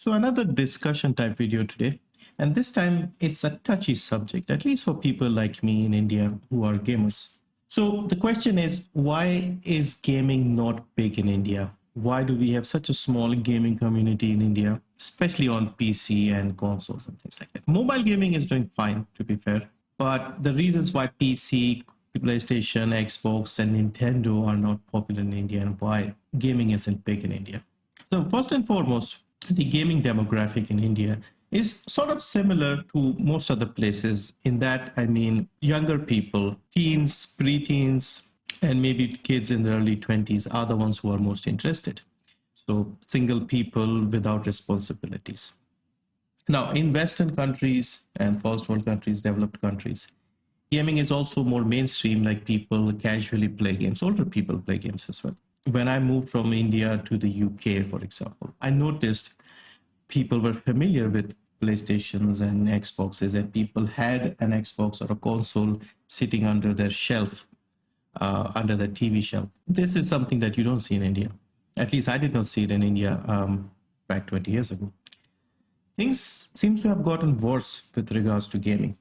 So another discussion type video today, and this time it's a touchy subject, at least for people like me in India who are gamers. So the question is, why is gaming not big in India? Why do we have such a small gaming community in India, especially on PC and consoles and things like that? Mobile gaming is doing fine, to be fair, but the reasons why PC, PlayStation, Xbox, and Nintendo are not popular in India and why gaming isn't big in India. So first and foremost, the gaming demographic in India is sort of similar to most other places in that, I mean, younger people, teens, preteens, and maybe kids in their early 20s are the ones who are most interested. So single people without responsibilities. Now, in Western countries and first world countries, developed countries, gaming is also more mainstream, like people casually play games. Older people play games as well. When I moved from India to the UK, for example, I noticed people were familiar with PlayStations and Xboxes, and people had an Xbox or a console sitting under their shelf, under the TV shelf. This is something that you don't see in India. At least I did not see it in India back 20 years ago. Things seem to have gotten worse with regards to gaming.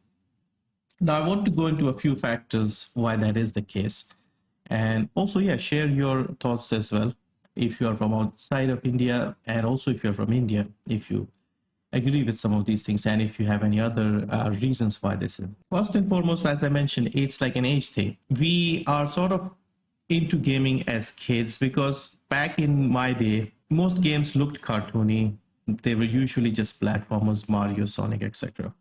Now, I want to go into a few factors why that is the case. And also, share your thoughts as well. If you are from outside of India, and also if you're from India, if you agree with some of these things, and if you have any other reasons why this is. First and foremost, as I mentioned, it's like an age thing. We are sort of into gaming as kids because back in my day, most games looked cartoony. They were usually just platformers, Mario, Sonic, etc.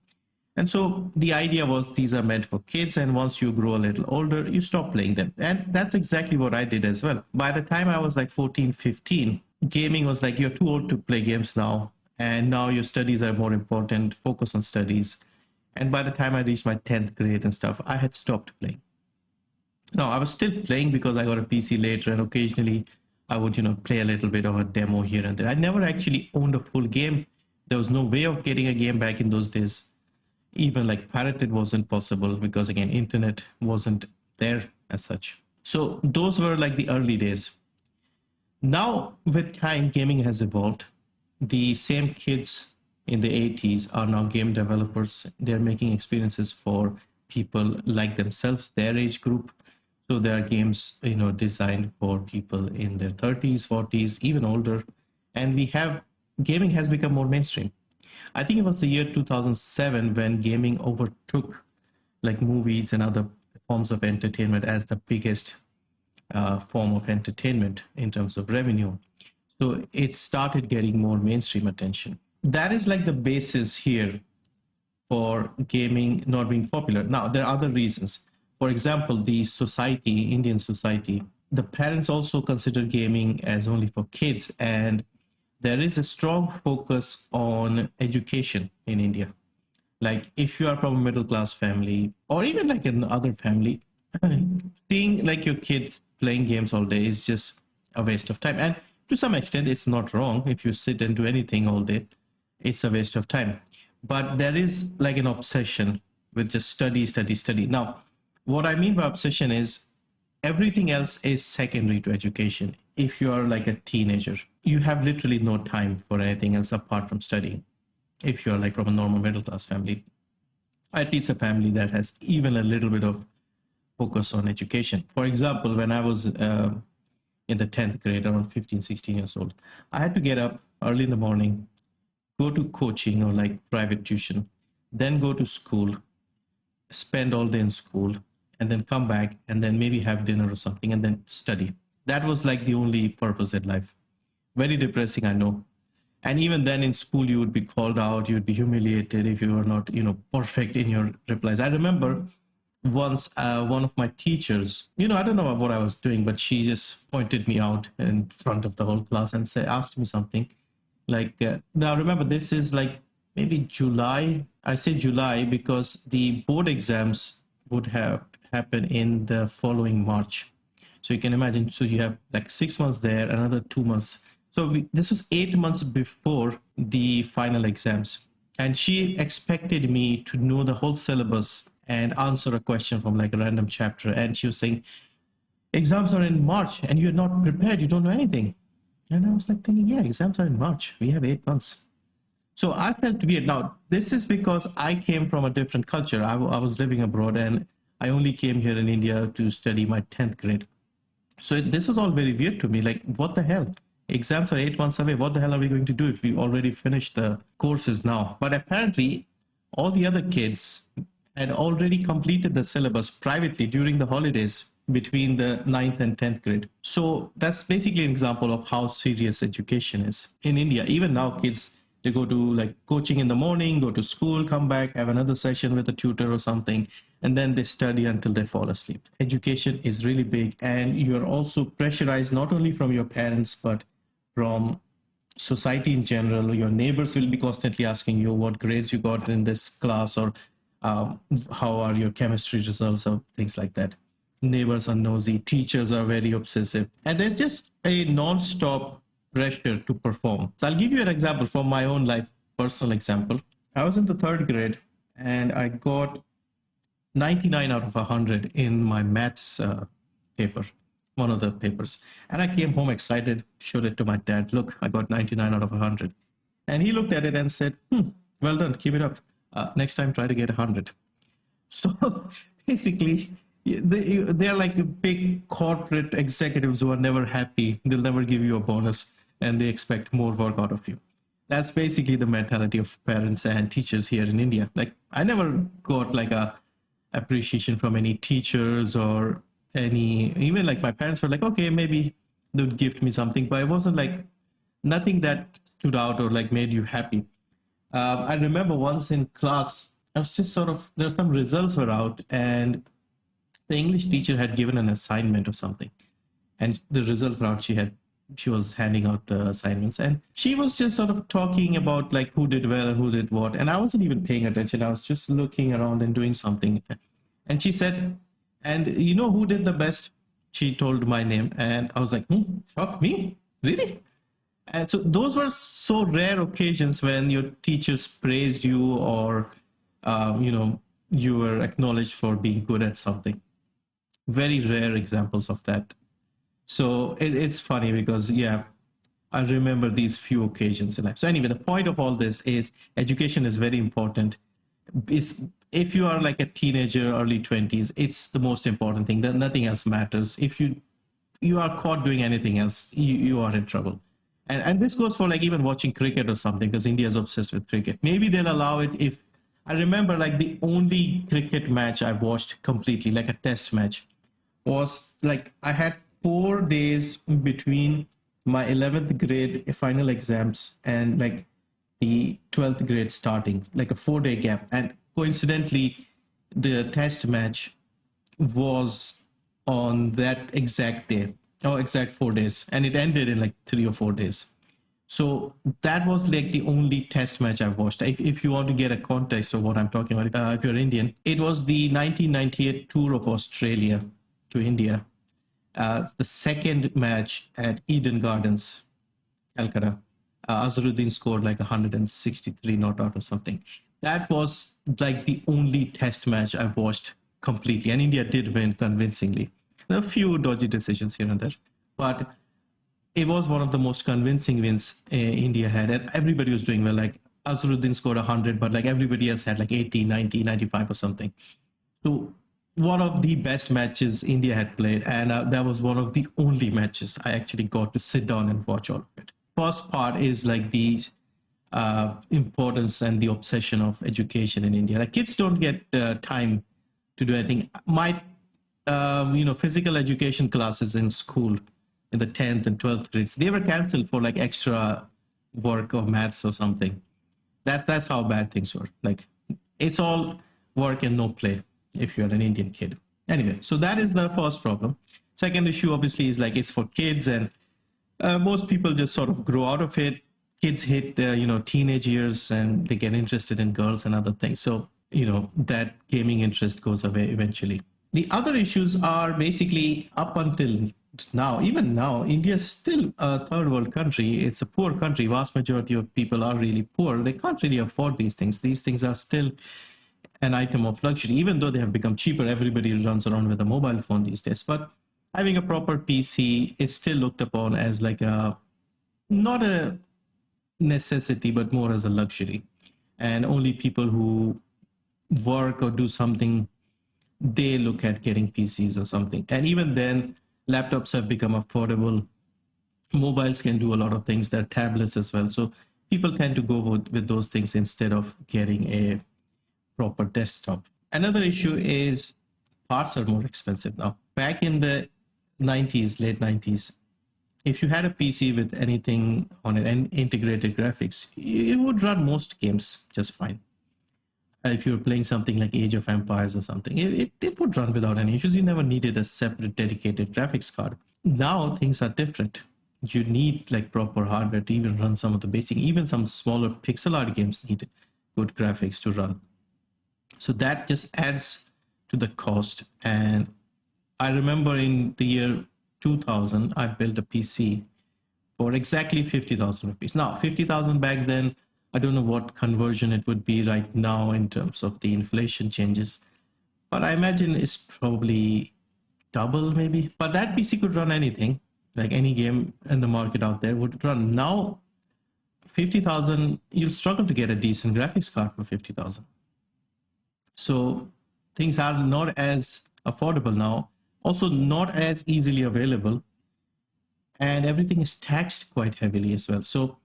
And so the idea was these are meant for kids, and once you grow a little older, you stop playing them. And that's exactly what I did as well. By the time I was like 14, 15, gaming was like, you're too old to play games now, and now your studies are more important, focus on studies. And by the time I reached my 10th grade and stuff, I had stopped playing. Now, I was still playing because I got a PC later, and occasionally I would, play a little bit of a demo here and there. I never actually owned a full game. There was no way of getting a game back in those days. Even like pirated wasn't possible because, again, internet wasn't there as such. So those were like the early days. Now, with time, gaming has evolved. The same kids in the 80s are now game developers. They're making experiences for people like themselves, their age group. So there are games, designed for people in their 30s, 40s, even older. And gaming has become more mainstream. I think it was the year 2007 when gaming overtook like movies and other forms of entertainment as the biggest form of entertainment in terms of revenue. So it started getting more mainstream attention. That is like the basis here for gaming not being popular. Now, there are other reasons. For example, the society, Indian society, the parents also consider gaming as only for kids, and there is a strong focus on education in India. Like if you are from a middle class family or even like in other family, seeing like your kids playing games all day is just a waste of time. And to some extent, it's not wrong. If you sit and do anything all day, it's a waste of time. But there is like an obsession with just study, study, study. Now, what I mean by obsession is everything else is secondary to education. If you are like a teenager, you have literally no time for anything else apart from studying. If you're like from a normal middle class family, at least a family that has even a little bit of focus on education. For example, when I was in the 10th grade, around 15, 16 years old, I had to get up early in the morning, go to coaching or like private tuition, then go to school, spend all day in school, and then come back and then maybe have dinner or something and then study. That was like the only purpose in life. Very depressing, I know. And even then in school, you would be called out, you would be humiliated if you were not, perfect in your replies. I remember once one of my teachers, I don't know what I was doing, but she just pointed me out in front of the whole class and asked me something like, now remember, this is like maybe July. I say July because the board exams would have happened in the following March. So you can imagine, so you have like 6 months there, another 2 months. So this was 8 months before the final exams. And she expected me to know the whole syllabus and answer a question from like a random chapter. And she was saying, exams are in March and you're not prepared. You don't know anything. And I was like thinking, yeah, exams are in March. We have 8 months. So I felt weird. Now, this is because I came from a different culture. I was living abroad, and I only came here in India to study my 10th grade. So this was all very weird to me. Like, what the hell? Exams are 8 months away. What the hell are we going to do if we already finished the courses now? But apparently, all the other kids had already completed the syllabus privately during the holidays between the ninth and 10th grade. So that's basically an example of how serious education is in India. Even now, kids, they go to like coaching in the morning, go to school, come back, have another session with a tutor or something, and then they study until they fall asleep. Education is really big, and you're also pressurized not only from your parents, but from society in general. Your neighbors will be constantly asking you what grades you got in this class, or how are your chemistry results, or things like that. Neighbors are nosy, teachers are very obsessive, and there's just a non-stop pressure to perform. So I'll give you an example from my own life, personal example. I was in the third grade, and I got 99 out of 100 in my maths paper, one of the papers. And I came home excited, showed it to my dad. Look, I got 99 out of 100. And he looked at it and said, well done, keep it up. Next time, try to get 100. So basically, they're like big corporate executives who are never happy. They'll never give you a bonus, and they expect more work out of you. That's basically the mentality of parents and teachers here in India. Like, I never got like a appreciation from any teachers or any, even like my parents were like, okay, maybe they would gift me something, but it wasn't like nothing that stood out or like made you happy. I remember once in class, I was just sort of, there some results were out, and the English teacher had given an assignment or something, and the results were out. She was handing out the assignments, and she was just sort of talking about like who did well and who did what, and I wasn't even paying attention. I was just looking around and doing something, and she said, and you know who did the best? She told my name, and I was like, shocked, me, really? And so those were so rare occasions when your teachers praised you, or you were acknowledged for being good at something. Very rare examples of that. So it's funny because, yeah, I remember these few occasions in life. So anyway, the point of all this is education is very important. If you are like a teenager, early 20s, it's the most important thing. That nothing else matters. If you are caught doing anything else, you are in trouble. And this goes for like even watching cricket or something, because India is obsessed with cricket. Maybe they'll allow it. If I remember, like the only cricket match I watched completely, like a test match, was like I had 4 days between my 11th grade final exams and like the 12th grade starting, like a 4 day gap. And coincidentally, the test match was on that exact day, or exact 4 days, and it ended in like 3 or 4 days. So that was like the only test match I've watched. If you want to get a context of what I'm talking about, if you're Indian, it was the 1998 tour of Australia to India. The second match at Eden Gardens, Calcutta. Azharuddin scored like 163 not out or something. That was like the only test match I watched completely, and India did win convincingly. There are a few dodgy decisions here and there, but it was one of the most convincing wins India had, and everybody was doing well. Like Azharuddin scored 100, but like everybody else had like 80, 90, 95 or something. So one of the best matches India had played, and that was one of the only matches I actually got to sit down and watch all of it. First part is like the importance and the obsession of education in India. Like kids don't get time to do anything. My physical education classes in school in the 10th and 12th grades, they were canceled for like extra work or maths or something. That's how bad things were. Like it's all work and no play if you're an Indian kid. Anyway, so that is the first problem. Second issue obviously is like it's for kids, and most people just sort of grow out of it. Kids hit teenage years and they get interested in girls and other things. So that gaming interest goes away eventually. The other issues are basically up until now, even now, India is still a third world country. It's a poor country. Vast majority of people are really poor. They can't really afford these things. These things are still an item of luxury, even though they have become cheaper. Everybody runs around with a mobile phone these days. But having a proper PC is still looked upon as like not a necessity, but more as a luxury. And only people who work or do something, they look at getting PCs or something. And even then, laptops have become affordable. Mobiles can do a lot of things. There are tablets as well. So people tend to go with those things instead of getting a proper desktop. Another issue is parts are more expensive now. Back in the 90s, late 90s, if you had a PC with anything on it and integrated graphics, it would run most games just fine. If you were playing something like Age of Empires or something, it would run without any issues. You never needed a separate dedicated graphics card. Now things are different. You need like proper hardware to even run some of the basic, even some smaller pixel art games need good graphics to run. So that just adds to the cost. And I remember in the year 2000, I built a PC for exactly 50,000 rupees. Now, 50,000 back then, I don't know what conversion it would be right now in terms of the inflation changes, but I imagine it's probably double maybe. But that PC could run anything, like any game in the market out there would run. Now, 50,000, you'll struggle to get a decent graphics card for 50,000. So things are not as affordable now, also not as easily available, and everything is taxed quite heavily as well. So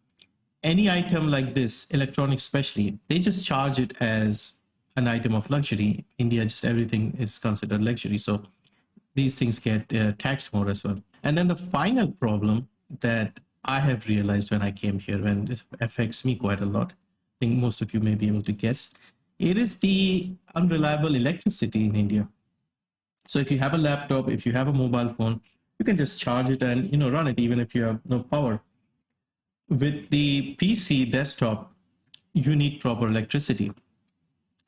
any item like this, electronics especially, they just charge it as an item of luxury. India, just everything is considered luxury. So these things get taxed more as well. And then the final problem that I have realized when I came here, and it affects me quite a lot, I think most of you may be able to guess, it is the unreliable electricity in India. So if you have a laptop, if you have a mobile phone, you can just charge it and run it even if you have no power. With the PC desktop, you need proper electricity.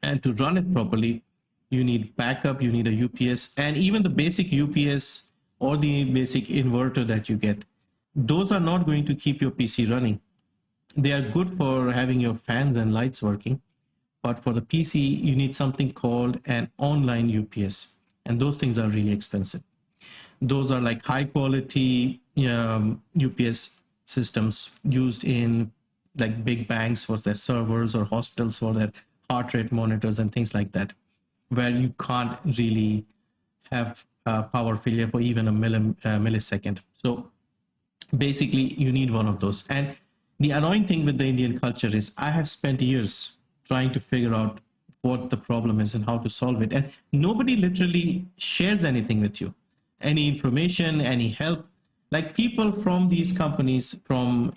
And to run it properly, you need backup, you need a UPS, and even the basic UPS or the basic inverter that you get, those are not going to keep your PC running. They are good for having your fans and lights working, but for the PC, you need something called an online UPS, and those things are really expensive. Those are like high quality UPS systems used in like big banks for their servers or hospitals for their heart rate monitors and things like that, where you can't really have power failure for even a millisecond. So basically, you need one of those. And the annoying thing with the Indian culture is I have spent years trying to figure out what the problem is and how to solve it. And nobody literally shares anything with you, any information, any help. Like people from these companies, from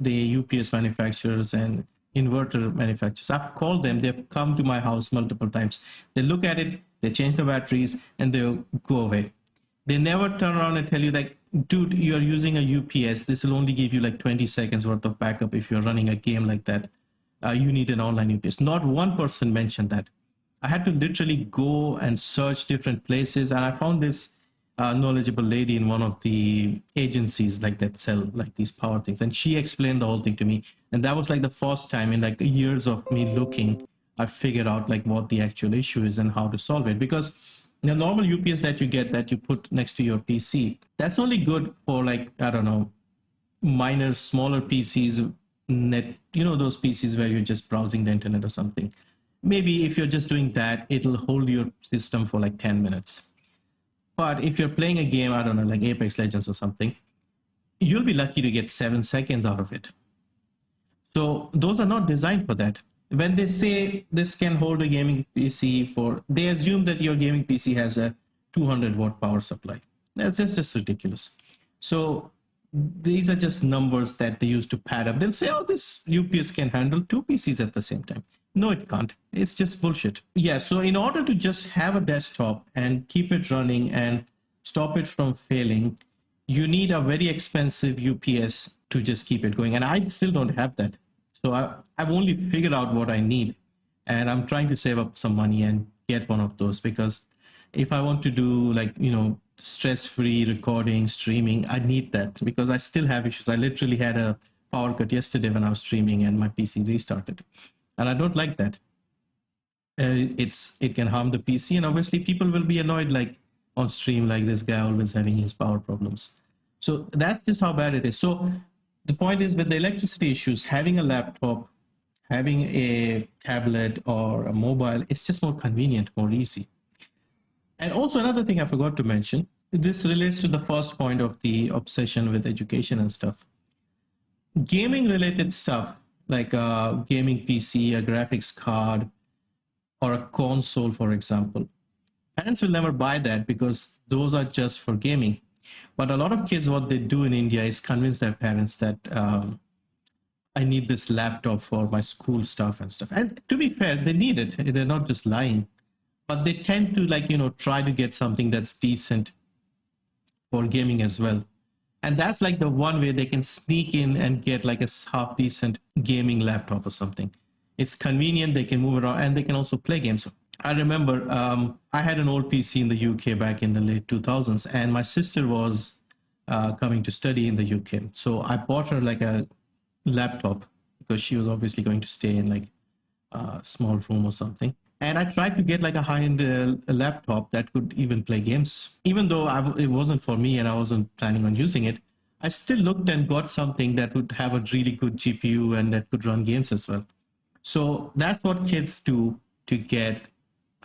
the UPS manufacturers and inverter manufacturers, I've called them. They've come to my house multiple times. They look at it, they change the batteries, and they'll go away. They never turn around and tell you like, dude, you're using a UPS. This will only give you like 20 seconds worth of backup if you're running a game like that. You need an online UPS. Not one person mentioned that. I had to literally go and search different places, and I found this knowledgeable lady in one of the agencies like that sell like these power things, and she explained the whole thing to me. And that was like the first time in like years of me looking, I figured out like what the actual issue is and how to solve it. Because the normal UPS that you get that you put next to your PC, that's only good for like, I don't know, minor, smaller PCs, those PCs where you're just browsing the internet or something. Maybe if you're just doing that, it'll hold your system for like 10 minutes. But if you're playing a game, I don't know, like Apex Legends or something, you'll be lucky to get 7 seconds out of it. So those are not designed for that. When they say this can hold a gaming PC for, they assume that your gaming PC has a 200-watt power supply. That's just ridiculous. So these are just numbers that they use to pad up. They'll say, oh, this UPS can handle 2 PCs at the same time. No, it can't. It's just bullshit. Yeah, so in order to just have a desktop and keep it running and stop it from failing, you need a very expensive UPS to just keep it going. And I still don't have that. So I've only figured out what I need. And I'm trying to save up some money and get one of those, because if I want to do like, stress-free recording, streaming, I need that, because I still have issues. I literally had a power cut yesterday when I was streaming and my PC restarted. And I don't like that. It can harm the PC, and obviously people will be annoyed like on stream, like this guy always having his power problems. So that's just how bad it is. So the point is, with the electricity issues, having a laptop, having a tablet or a mobile, it's just more convenient, more easy. And also another thing I forgot to mention, this relates to the first point of the obsession with education and stuff. Gaming related stuff like a gaming PC, a graphics card, or a console, for example, parents will never buy that because those are just for gaming. But a lot of kids, what they do in India is convince their parents that I need this laptop for my school stuff and stuff. And to be fair, they need it. They're not just lying, but they tend to try to get something that's decent for gaming as well. And that's like the one way they can sneak in and get like a half decent gaming laptop or something. It's convenient, they can move around, and they can also play games. I remember I had an old PC in the UK back in the late 2000s, and my sister was coming to study in the UK. So I bought her like a laptop because she was obviously going to stay in like a small room or something. And I tried to get like a high-end laptop that could even play games. Even though it wasn't for me and I wasn't planning on using it, I still looked and got something that would have a really good GPU and that could run games as well. So that's what kids do to get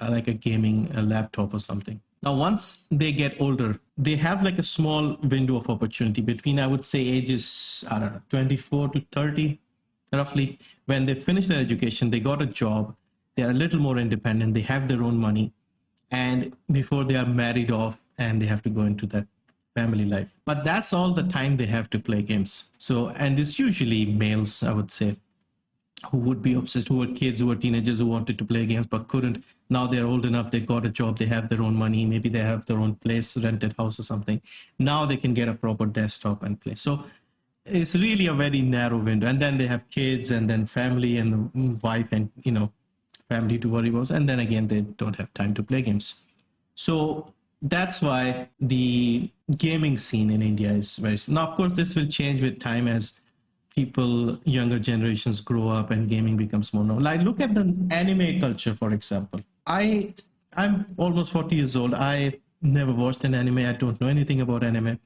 like a gaming laptop or something. Now, once they get older, they have like a small window of opportunity between, I would say, ages, I don't know, 24 to 30, roughly. When they finish their education, they got a job, they're a little more independent, they have their own money, and before they are married off and they have to go into that family life. But that's all the time they have to play games. So, and it's usually males, I would say, who would be obsessed, who were kids, who were teenagers, who wanted to play games but couldn't. Now they're old enough, they got a job, they have their own money, maybe they have their own place, rented house or something. Now they can get a proper desktop and play. So it's really a very narrow window. And then they have kids and then family and wife and, family to worry about. And then again, they don't have time to play games. So that's why the gaming scene in India is very... Now, of course, this will change with time as people, younger generations grow up and gaming becomes more normal. Like, look at the anime culture, for example. I'm almost 40 years old. I never watched an anime. I don't know anything about anime.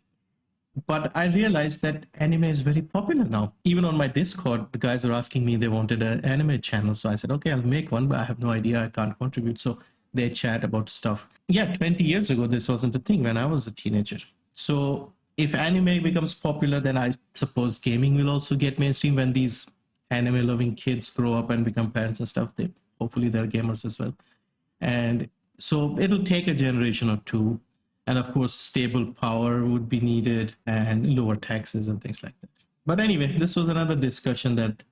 But I realized that anime is very popular now. Even on my Discord, the guys are asking me they wanted an anime channel. So I said, okay, I'll make one, but I have no idea. I can't contribute. So they chat about stuff. Yeah, 20 years ago, this wasn't a thing when I was a teenager. So if anime becomes popular, then I suppose gaming will also get mainstream when these anime-loving kids grow up and become parents and stuff. Hopefully they're gamers as well. And so it'll take a generation or two. And of course, stable power would be needed and lower taxes and things like that. But anyway, this was another discussion that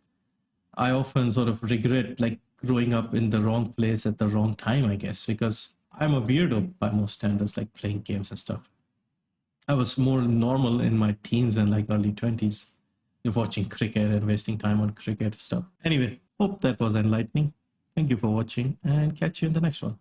I often sort of regret, like growing up in the wrong place at the wrong time, I guess, because I'm a weirdo by most standards, like playing games and stuff. I was more normal in my teens and like early 20s, watching cricket and wasting time on cricket stuff. Anyway, hope that was enlightening. Thank you for watching and catch you in the next one.